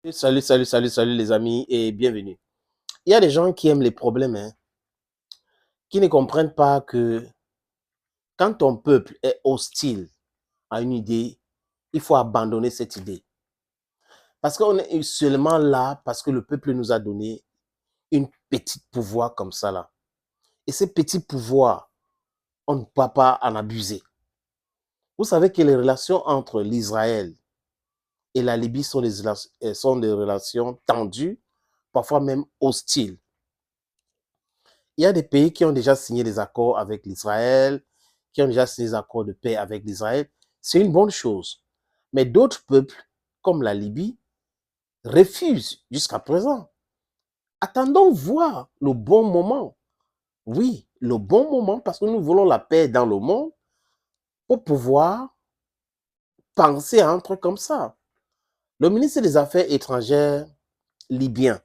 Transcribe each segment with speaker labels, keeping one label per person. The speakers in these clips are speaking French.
Speaker 1: Salut les amis et bienvenue. Il y a des gens qui aiment les problèmes, hein, qui ne comprennent pas que quand ton peuple est hostile à une idée, il faut abandonner cette idée. Parce qu'on est seulement là parce que le peuple nous a donné une petite pouvoir comme ça là. Et ces petits pouvoirs, on ne peut pas en abuser. Vous savez que les relations entre l'Israël et la Libye sont des relations tendues, parfois même hostiles. Il y a des pays qui ont déjà signé des accords avec l'Israël, qui ont déjà signé des accords de paix avec l'Israël. C'est une bonne chose. Mais d'autres peuples, comme la Libye, refusent jusqu'à présent. Attendons voir le bon moment. Oui, le bon moment, parce que nous voulons la paix dans le monde pour pouvoir penser à un truc comme ça. Le ministre des Affaires étrangères libyen,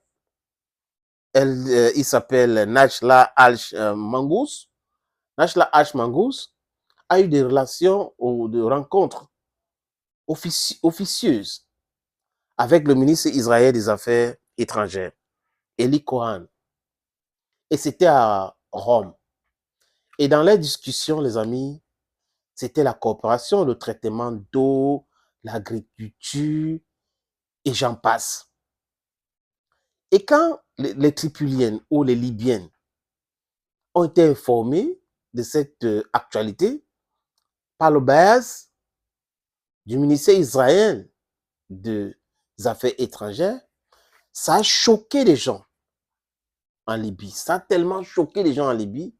Speaker 1: il s'appelle Najla Al-Mangous. Najla Al-Mangous a eu des relations ou de rencontres officieuses avec le ministre israélien des Affaires étrangères, Eli Cohen. Et c'était à Rome. Et dans les discussions, les amis, c'était la coopération, le traitement d'eau, l'agriculture, et j'en passe. Et quand les Tripoliennes ou les Libyennes ont été informés de cette actualité par le base du ministère israélien des Affaires étrangères, ça a choqué les gens en Libye. Ça a tellement choqué les gens en Libye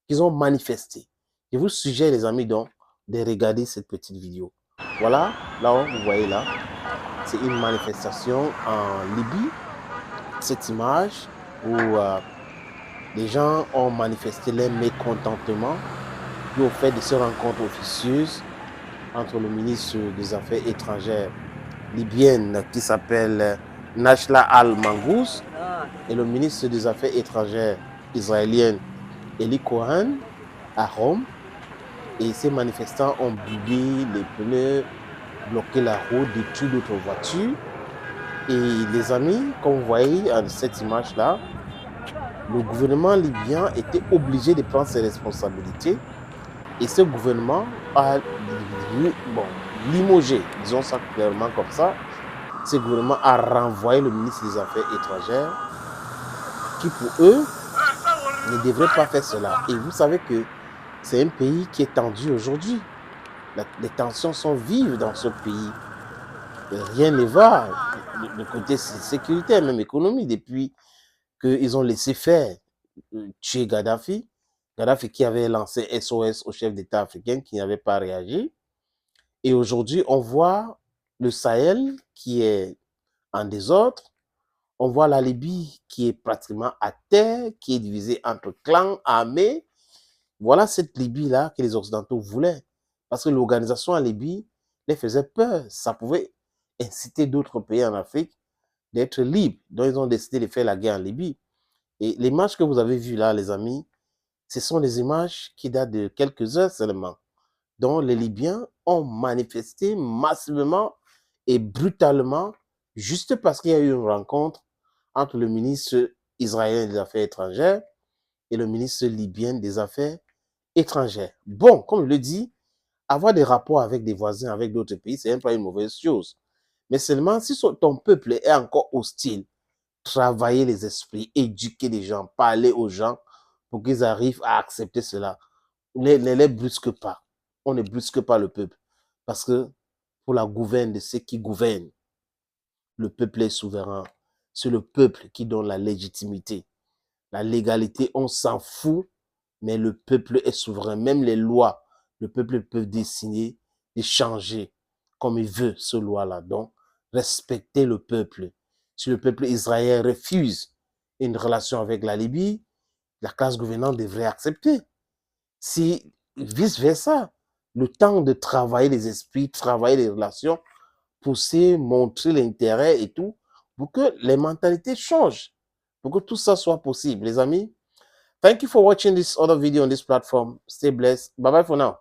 Speaker 1: qu'ils ont manifesté. Je vous suggère, les amis, donc, de regarder cette petite vidéo. Voilà, là, vous voyez là, c'est une manifestation en Libye. Cette image où les gens ont manifesté leur mécontentement au fait de ces rencontres officieuses entre le ministre des Affaires étrangères libyen qui s'appelle Najla Al-Mangous et le ministre des Affaires étrangères israélienne Eli Cohen à Rome. Et ces manifestants ont brûlé les pneus, bloqué la route, détruit d'autres voitures. Et les amis, comme vous voyez dans cette image-là, le gouvernement libyen était obligé de prendre ses responsabilités. Et ce gouvernement a limogé, disons ça clairement comme ça, ce gouvernement a renvoyé le ministre des Affaires étrangères qui, pour eux, ne devrait pas faire cela. Et vous savez que c'est un pays qui est tendu aujourd'hui. Les tensions sont vives dans ce pays. Rien ne va de côté sécuritaire, même économie, depuis qu'ils ont laissé faire tuer Gaddafi. Gaddafi qui avait lancé SOS au chef d'État africain qui n'avait pas réagi. Et aujourd'hui, on voit le Sahel qui est en désordre. On voit la Libye qui est pratiquement à terre, qui est divisée entre clans, armées. Voilà cette Libye-là que les Occidentaux voulaient. Parce que l'organisation en Libye les faisait peur. Ça pouvait inciter d'autres pays en Afrique d'être libres. Donc, ils ont décidé de faire la guerre en Libye. Et l'image que vous avez vue là, les amis, ce sont des images qui datent de quelques heures seulement, dont les Libyens ont manifesté massivement et brutalement juste parce qu'il y a eu une rencontre entre le ministre israélien des Affaires étrangères et le ministre libyen des Affaires étrangères. Bon, comme je le dis, avoir des rapports avec des voisins, avec d'autres pays, c'est pas une mauvaise chose. Mais seulement si ton peuple est encore hostile, travailler les esprits, éduquer les gens, parler aux gens pour qu'ils arrivent à accepter cela. Ne les brusque pas. On ne brusque pas le peuple. Parce que pour la gouverne de ceux qui gouvernent, le peuple est souverain. C'est le peuple qui donne la légitimité. La légalité, on s'en fout, mais le peuple est souverain. Même les lois, le peuple peut décider de changer comme il veut ce loi-là. Donc, respectez le peuple. Si le peuple israélien refuse une relation avec la Libye, la classe gouvernante devrait accepter. Si vice-versa, le temps de travailler les esprits, travailler les relations, pousser, montrer l'intérêt et tout, pour que les mentalités changent, pour que tout ça soit possible, les amis. Thank you for watching this other video on this platform. Stay blessed. Bye bye for now.